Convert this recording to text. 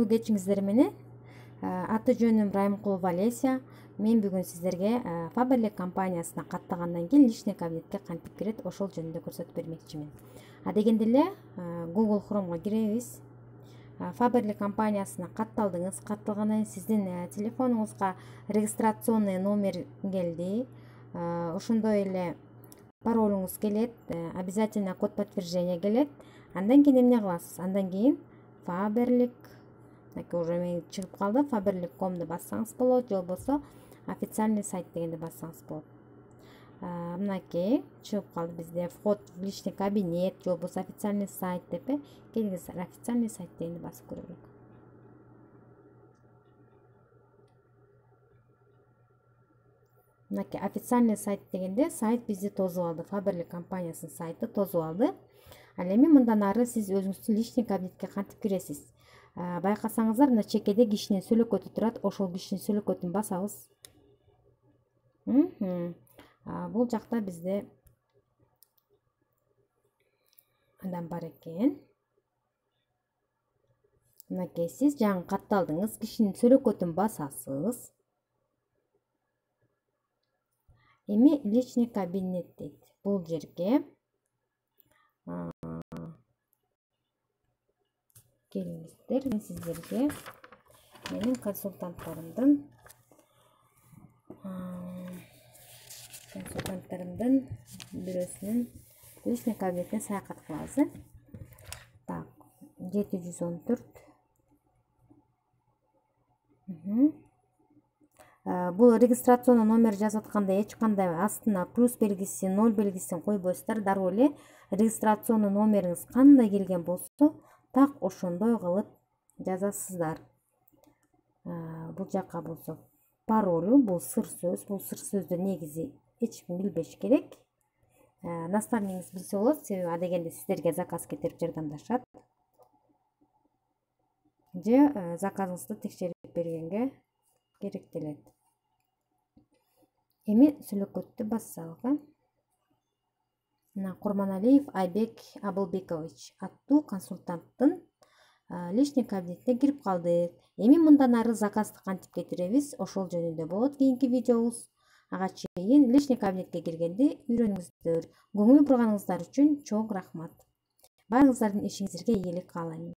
Кайрылуу кечиңиздер менен. Аты жөнүм Райымкулова Олеся. Мен бүгүн сиздерге Faberlic компаниясына каттагандан кийин личный кабинетке кантип кирет, ошол жөнүндө көрсөтүп бермекчимин. Дегенде эле Google Chrome'га киребиз. Faberlic компаниясына катталдыңыз. Катталгандан кийин сиздин телефонуңузга регистрационный номер келди. Ошондой эле паролуңуз келет, обязательно код подтверждения келет. Андан кийин эмне кыласыз? Андан кийин Faberlic, уже мен чыгып калды, faberlic.com бассаңыз болот, же болбосо официальный сайт дегенде бассаңыз болот. Мынакей чыгып калды бизде вход в личный кабинет, же болбосо официальный сайт деп. Келиңиз официальный сайт дегенде басып көрөлүк. Мынакей официальный сайт дегенде сайт бизди тосуп алды. Faberlic компаниясынын сайты тосуп алды. Ал эми мындан ары сиз өзүңүздүн личный кабинетке кантип киресиз? Байкасаңыздар, мына чекеде кишинин сүлөкөтү турат. Ошол кишинин сүлөкөтүн басабыз. Бул жакта бизде адам бар экен. Мынакей сиз жаңы катталдыңыз, кишинин сүлөкөтүн басасыз. Эми личный кабинет дейт. Бул жерге келиңиздер, мен сиздерге менин консультанттарымдын бирөөсүнүн личный кабинетине саякат кылабыз. Так, 714. Бул регистрационный номер жазып атканда эч кандай астына плюс белгиси, 0 белгисин койбойсуздар. Дароо эле регистрационный номериңиз кандай келген болсо, так ошондой кылып жазасыздар. Бул жака болсо паролу, бул сыр сөз. Бул сыр сөздү негизи эч ким билбеш керек. Наставнигиңиз билсе болот, себеби адегенде сиздерге заказ кетирип жардамдашат. Же заказыңызды текшерип бергенге керектелет. Эми сүлөкөттү бассак. Мына Курманалиев Айбек Абылбекович аттуу консультанттын личный кабинетине кирип калдык. Эми мындан ары заказды кантип кетиребиз, ошол жөнүндө болот кийинки видеобуз. Ага чейин личный кабинетке киргенде үйрөнүңүздөр. Көңүл бурганыңыздар үчүн чоң рахмат. Баарыңыздардын ишиңиздерге ийгилик каалайм.